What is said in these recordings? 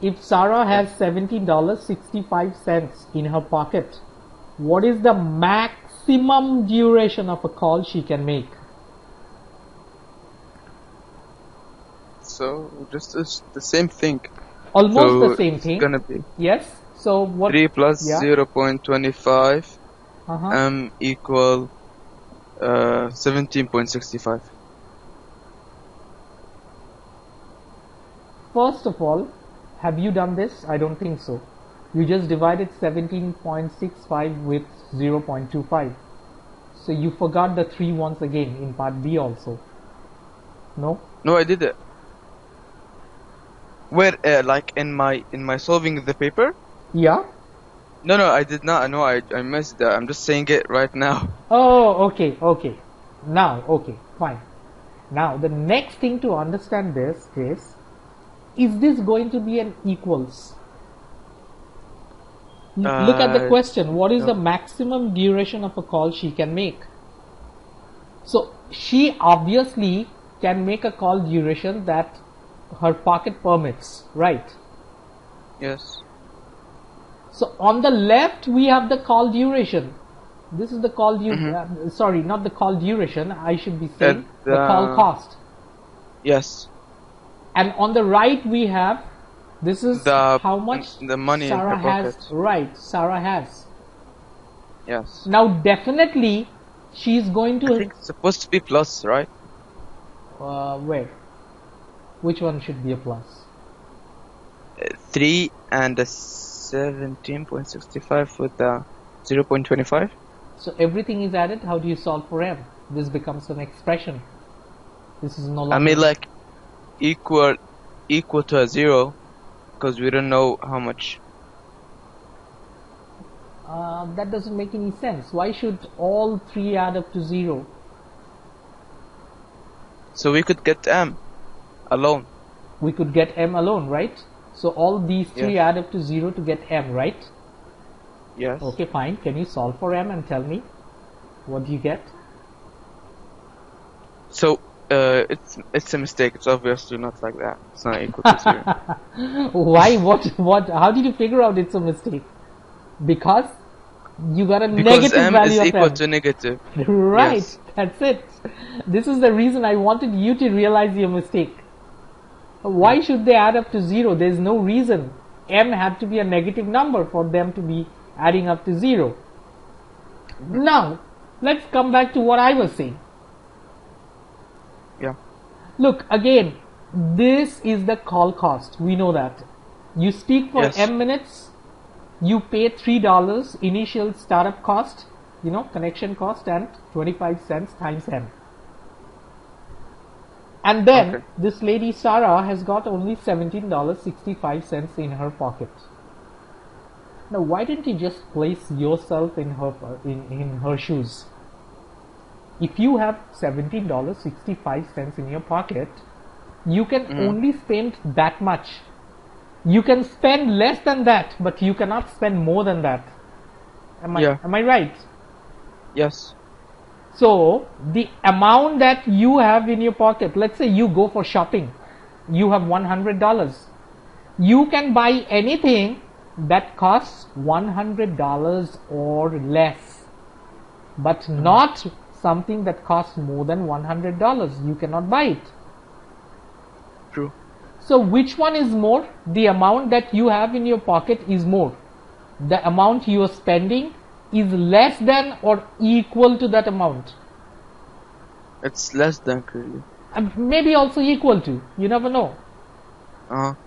If Sarah has $17.65 in her pocket, what is the maximum duration of a call she can make? So just the same thing. Almost So the same it's thing. gonna be Yes. So what? 3 plus Yeah. 0.25 Uh-huh. equal 17.65. First of all, have you done this? I don't think so. You just divided 17.65 with 0.25. So you forgot the 3 once again in part B also. No? No, I did it. Where like in my solving the paper? Yeah? No, I did not. No, I missed that. I'm just saying it right now. Oh, okay. Now, okay, fine. Now, the next thing to understand this is this going to be an equals? Look at the question. What is no. the maximum duration of a call she can make? So, she obviously can make a call duration that her pocket permits, right? Yes. So, on the left, we have the call duration. This is the call sorry, not the call duration. I should be saying the call cost. Yes. And on the right we have, this is how much the money Sarah in her has. pocket. Right, Sarah has. Yes. Now definitely she's going to. I think it's supposed to be plus, right? Where? Which one should be a plus? 3 and the 17.65 with the 0.25. So everything is added. How do you solve for m? This becomes an expression. This is no longer. I mean, like equal to a 0, because we don't know how much. That doesn't make any sense. Why should all 3 add up to 0? So we could get m alone. We could get m alone, right? So all these 3 Yes. add up to 0 to get m, right? Yes. Okay, fine. Can you solve for m and tell me what do you get? So it's a mistake. It's obviously not like that. It's not equal to 0. Why? What? How did you figure out it's a mistake? Because you got a Because negative m value is of equal m. to negative. Right. Yes. That's it. This is the reason I wanted you to realize your mistake. Why should they add up to 0? There's no reason. M had to be a negative number for them to be adding up to 0. Now, let's come back to what I was saying. Yeah. Look, again, this is the call cost. We know that. You speak for Yes. M minutes, you pay $3 initial startup cost, connection cost, and 25 cents times M. And then this lady Sarah has got only $17.65 in her pocket. Now, why didn't you just place yourself in her shoes? If you have $17.65 in your pocket, you can only spend that much. You can spend less than that, but you cannot spend more than that. Am I right? Yes. So, the amount that you have in your pocket, let's say you go for shopping, you have $100. You can buy anything that costs $100 or less, but not something that costs more than $100. You cannot buy it. True. So, which one is more? The amount that you have in your pocket is more. The amount you are spending is less than or equal to that amount. It's less than clearly. Maybe also equal to. You never know.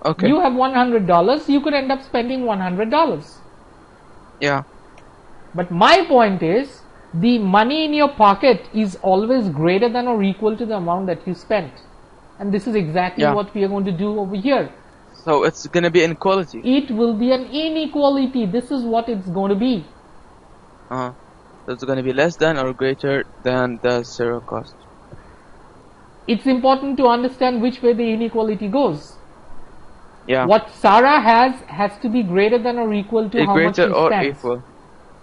Okay. You have $100. You could end up spending $100. Yeah. But my point is, the money in your pocket is always greater than or equal to the amount that you spent. And this is exactly what we are going to do over here. So it's going to be inequality. It will be an inequality. This is what it's going to be. So it's going to be less than or greater than the 0 cost. It's important to understand which way the inequality goes. Yeah. What Sarah has to be greater than or equal to how much she spends. Greater or equal.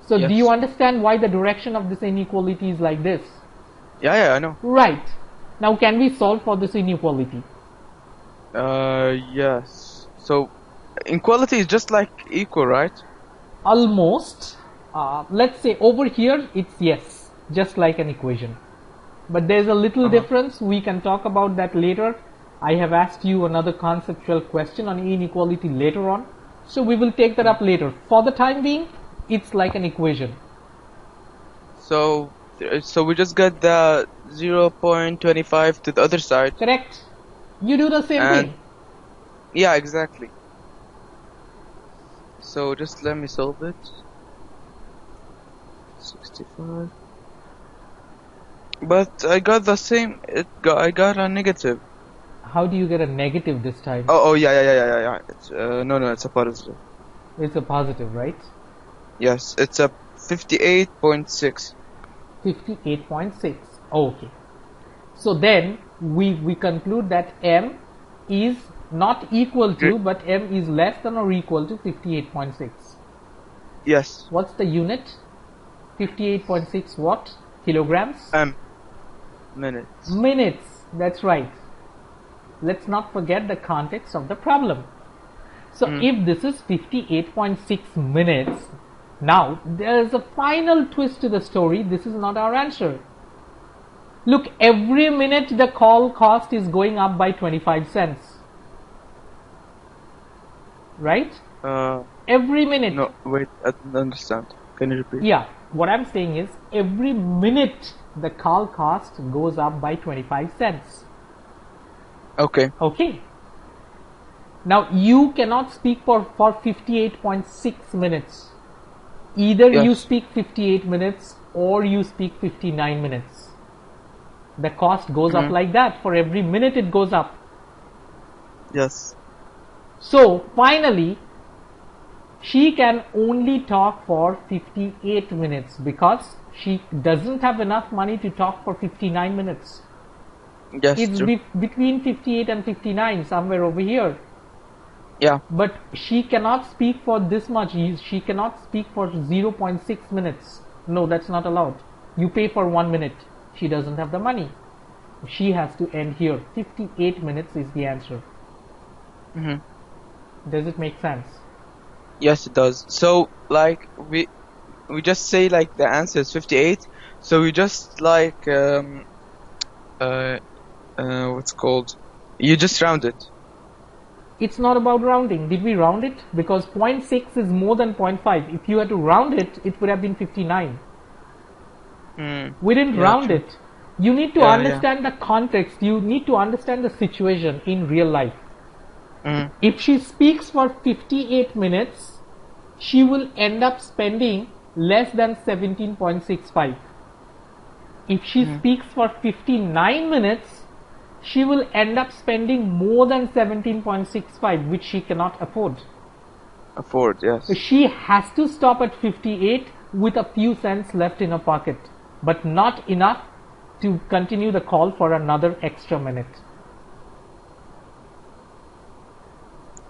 So do you understand why the direction of this inequality is like this? Yeah, I know. Right. Now can we solve for this inequality? Yes. So Inequality is just like equal, right? Almost. Let's say over here it's yes, just like an equation. But there's a little Uh-huh. difference. We can talk about that later. I have asked you another conceptual question on inequality later on. So we will take that up later. For the time being, it's like an equation. So we just got the 0.25 to the other side, Correct? You do the same and thing. yeah, exactly. So just let me solve it. 65. But I got the same. I got a negative. How do you get a negative this time? Oh, yeah. It's no, it's a positive. It's a positive, right? Yes, it's a 58.6. 58.6. Okay. So then we conclude that m is not equal to, but m is less than or equal to 58.6. Yes. What's the unit? 58.6 what? Kilograms? Minutes. Minutes. That's right. Let's not forget the context of the problem. So if this is 58.6 minutes, now there is a final twist to the story. This is not our answer. Look, every minute the call cost is going up by 25 cents. Right? Every minute. No, wait, I don't understand. Can you repeat? Yeah, what I'm saying is every minute the call cost goes up by 25 cents. Okay. Okay. Now you cannot speak for 58.6 minutes. Either you Yes. speak 58 minutes or you speak 59 minutes. The cost goes up like that. For every minute it goes up. Yes. So finally, she can only talk for 58 minutes because she doesn't have enough money to talk for 59 minutes. Yes, It's true. between 58 and 59, somewhere over here. Yeah. But she cannot speak for this much. She cannot speak for 0.6 minutes. No, that's not allowed. You pay for 1 minute. She doesn't have the money. She has to end here. 58 minutes is the answer. Does it make sense? Yes, it does. So, like, we just say, like, the answer is 58. So we just, like, what's called? You just round it. It's not about rounding. Did we round it? Because 0.6 is more than 0.5. If you had to round it, it would have been 59. We didn't Yeah, round true. it. You need to Yeah, understand the context. You need to understand the situation in real life. If she speaks for 58 minutes, she will end up spending less than 17.65. If she speaks for 59 minutes, she will end up spending more than 17.65, which she cannot afford. Afford, yes. So she has to stop at 58 with a few cents left in her pocket, but not enough to continue the call for another extra minute.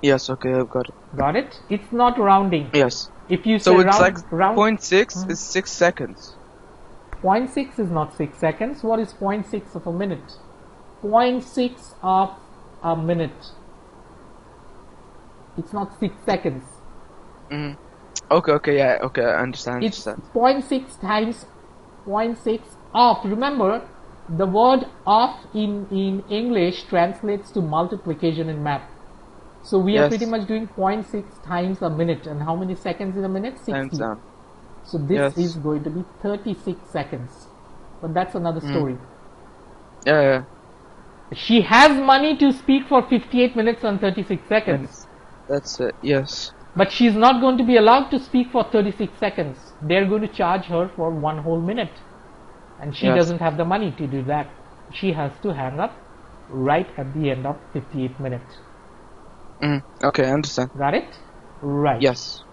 Yes, okay, I've got it. Got it? It's not rounding. Yes. If you So say it's like round 0.6 is 6 seconds. 0.6 is not 6 seconds. What is 0.6 of a minute? 0.6 of a minute. It's not 6 seconds. Okay, yeah, okay, I understand. It's 0.6 times 0.6 of. Remember, the word of in English translates to multiplication in math. So we are Yes. pretty much doing 0.6 times a minute. And how many seconds in a minute? 60. Hands down. So this Yes. is going to be 36 seconds. But that's another story. Yeah. She has money to speak for 58 minutes and 36 seconds. That's it, yes. But she's not going to be allowed to speak for 36 seconds. They're going to charge her for 1 whole minute. And she Yes. doesn't have the money to do that. She has to hang up right at the end of 58 minutes. Okay, I understand. Got it? Right. Yes.